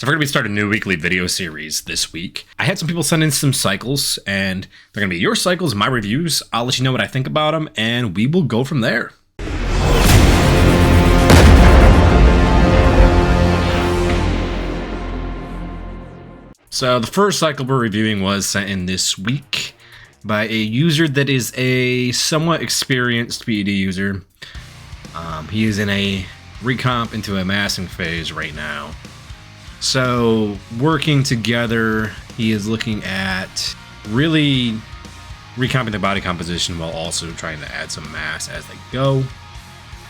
So we're going to be starting a new weekly video series this week. I had some people send in some cycles, and they're going to be your cycles, my reviews. I'll let you know what I think about them, and we will go from there. So the first cycle we're reviewing was sent in this week by a user that is a somewhat experienced PED user. He is in a recomp into a massing phase right now. So working together, he is looking at really recomping the body composition while also trying to add some mass as they go.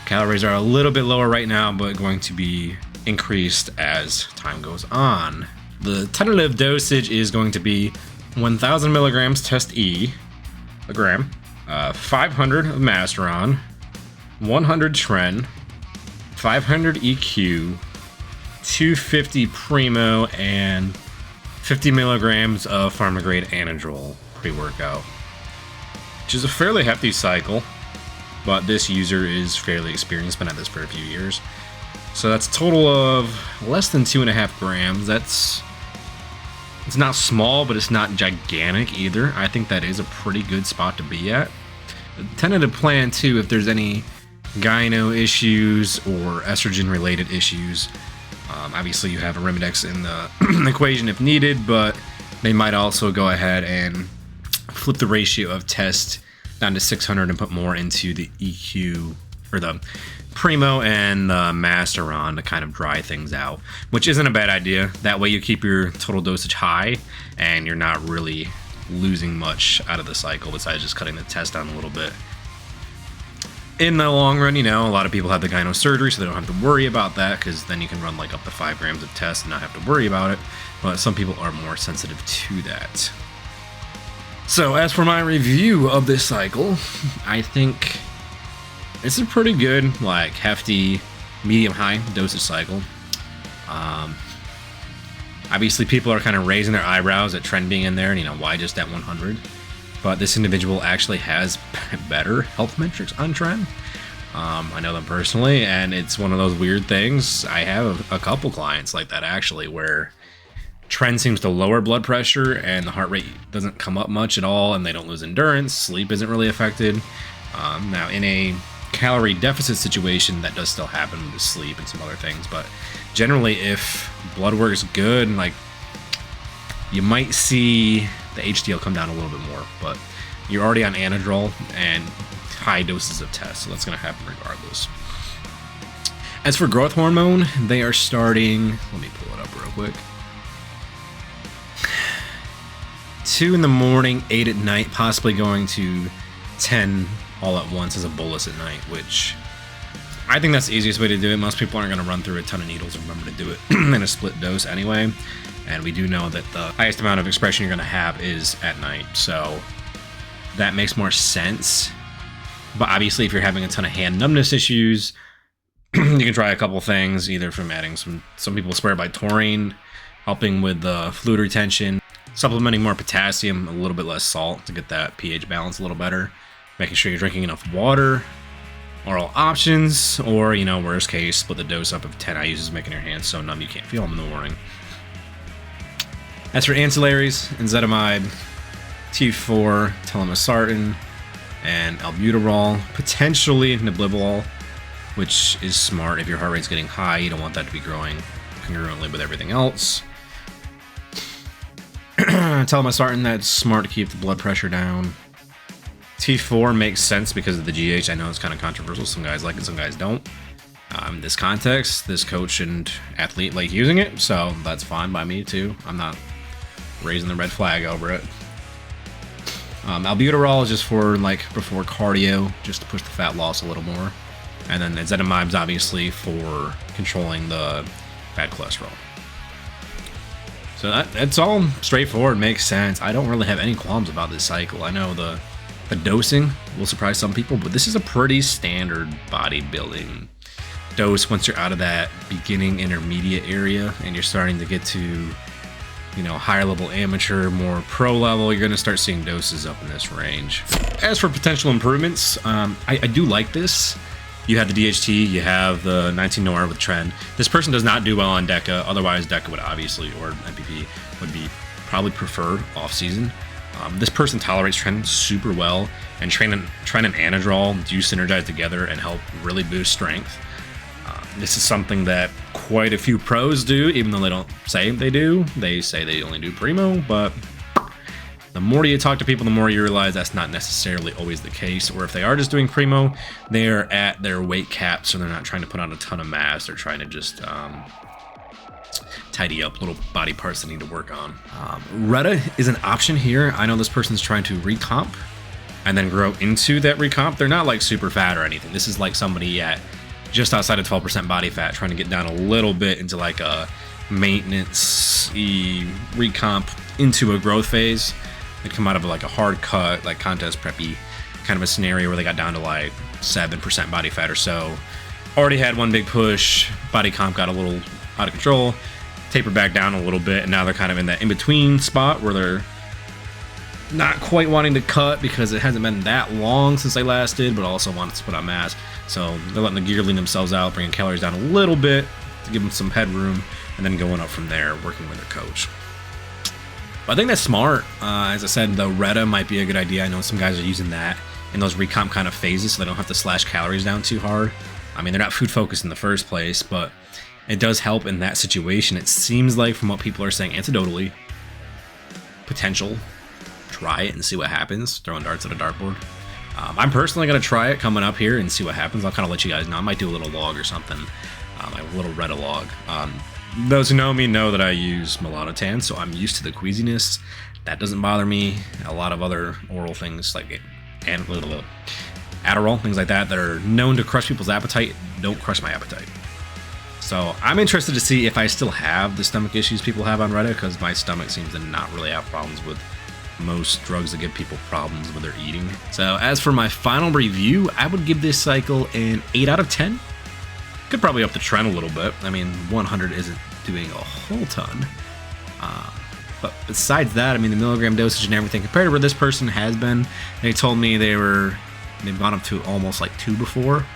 Calories are a little bit lower right now, but going to be increased as time goes on. The tentative dosage is going to be 1,000 milligrams test E, a gram, 500 of Masteron, 100 Tren, 500 EQ, 250 Primo, and 50 milligrams of pharma-grade Anadrol pre-workout, which is a fairly hefty cycle, but this user is fairly experienced, been at this for a few years. So that's a total of less than 2.5 grams. It's not small, but it's not gigantic either. I think that is a pretty good spot to be at. The tentative plan too, if there's any gyno issues or estrogen-related issues, obviously you have a Arimidex in the equation if needed, but they might also go ahead and flip the ratio of test down to 600 and put more into the EQ or the Primo and the Masteron to kind of dry things out, which isn't a bad idea. That way you keep your total dosage high and you're not really losing much out of the cycle besides just cutting the test down a little bit. In the long run, you know, a lot of people have the gyno surgery, so they don't have to worry about that, because then you can run like up to 5 grams of test and not have to worry about it. But some people are more sensitive to that. So as for my review of this cycle, I think it's a pretty good, like, hefty, medium-high dosage cycle. Obviously, people are kind of raising their eyebrows at Tren being in there, and, you know, why just at 100? But this individual actually has better health metrics on Tren. I know them personally, and it's one of those weird things. I have a couple clients like that, actually, where Tren seems to lower blood pressure, and the heart rate doesn't come up much at all, and they don't lose endurance. Sleep isn't really affected. Now, in a calorie deficit situation, that does still happen with sleep and some other things, but generally if blood work is good, like, you might see the HDL come down a little bit more, but you're already on Anadrol and high doses of test, so that's going to happen regardless. As for growth hormone, they are starting, let me pull it up real quick, 2 in the morning, 8 at night, possibly going to 10 all at once as a bolus at night, which I think that's the easiest way to do it. Most people aren't going to run through a ton of needles and remember to do it in a split dose anyway. And we do know that the highest amount of expression you're going to have is at night, so that makes more sense. But obviously, if you're having a ton of hand numbness issues, you can try a couple things, either from adding some people swear by taurine, helping with the fluid retention, supplementing more potassium, a little bit less salt to get that pH balance a little better, making sure you're drinking enough water, oral options, or, you know, worst case, split the dose up of 10 IUs, making your hands so numb you can't feel them in the morning. As for ancillaries, enzetamide, T4, telmisartan, and albuterol, potentially niblibolol, which is smart. If your heart rate's getting high, you don't want that to be growing congruently with everything else. Telmisartan, that's smart to keep the blood pressure down. T4 makes sense because of the GH. I know it's kind of controversial. Some guys like it, some guys don't. In this context, this coach and athlete like using it, so that's fine by me too. I'm not raising the red flag over it. Albuterol is just for, like, before cardio, just to push the fat loss a little more. And then ezetamibe's obviously for controlling the bad cholesterol. So that's all straightforward, makes sense. I don't really have any qualms about this cycle. I know the dosing will surprise some people, but this is a pretty standard bodybuilding dose once you're out of that beginning intermediate area and you're starting to get to, you know, higher level amateur, more pro level, you're going to start seeing doses up in this range. As for potential improvements, I do like this. You have the DHT, you have the 19 Noir with Tren. This person does not do well on Deca, otherwise Deca would obviously, or MPP, would be probably preferred off-season. This person tolerates Tren super well, and Tren and Anadrol do synergize together and help really boost strength. This is something that quite a few pros do, even though they don't say they do. They say they only do Primo, but the more you talk to people, the more you realize that's not necessarily always the case. Or if they are just doing Primo, they're at their weight cap, so they're not trying to put on a ton of mass. They're trying to just tidy up little body parts they need to work on. Retta is an option here. I know this person's trying to recomp and then grow into that recomp. They're not like super fat or anything. This is like somebody at just outside of 12% body fat trying to get down a little bit into like a maintenance-y recomp into a growth phase. They come out of like a hard cut, like contest preppy kind of a scenario where they got down to like 7% body fat or so. Already had one big push, body comp got a little out of control, tapered back down a little bit, and now they're kind of in that in-between spot where they're not quite wanting to cut because it hasn't been that long since they last did, but also wanted to put on mass. So they're letting the gear lean themselves out, bringing calories down a little bit to give them some headroom, and then going up from there, working with their coach. But I think that's smart. As I said, the Retta might be a good idea. I know some guys are using that in those recomp kind of phases so they don't have to slash calories down too hard. I mean, they're not food focused in the first place, but it does help in that situation. It seems like, from what people are saying anecdotally, potential. Try it and see what happens. Throwing darts at a dartboard. I'm personally going to try it coming up here and see what happens. I'll kind of let you guys know. I might do a little log or something, like a little Retta log. Those who know me know that I use melanotan, so I'm used to the queasiness. That doesn't bother me. A lot of other oral things like Adderall, things like that are known to crush people's appetite, don't crush my appetite. So I'm interested to see if I still have the stomach issues people have on Retta, because my stomach seems to not really have problems with most drugs that give people problems with their eating. So as for my final review, I would give this cycle an 8 out of 10. Could probably up the Tren a little bit. I mean, 100 isn't doing a whole ton. But besides that, I mean, the milligram dosage and everything, compared to where this person has been, they told me they've gone up to almost like 2 before.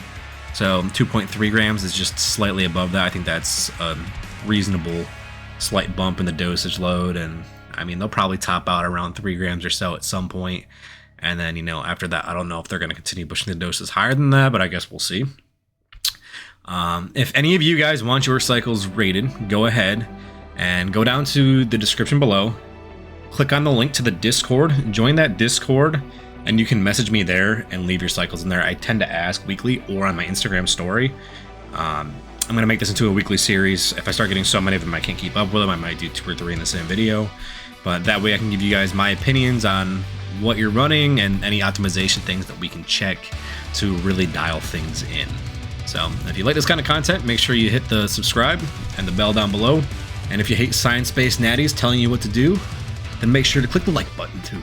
So 2.3 grams is just slightly above that. I think that's a reasonable slight bump in the dosage load. And I mean, they'll probably top out around 3 grams or so at some point. And then, you know, after that, I don't know if they're going to continue pushing the doses higher than that, but I guess we'll see. If any of you guys want your cycles rated, go ahead and go down to the description below, click on the link to the Discord, join that Discord, and you can message me there and leave your cycles in there. I tend to ask weekly or on my Instagram story. I'm going to make this into a weekly series. If I start getting so many of them I can't keep up with them, I might do 2 or 3 in the same video. But that way I can give you guys my opinions on what you're running and any optimization things that we can check to really dial things in. So if you like this kind of content, make sure you hit the subscribe and the bell down below. And if you hate science-based natties telling you what to do, then make sure to click the like button too.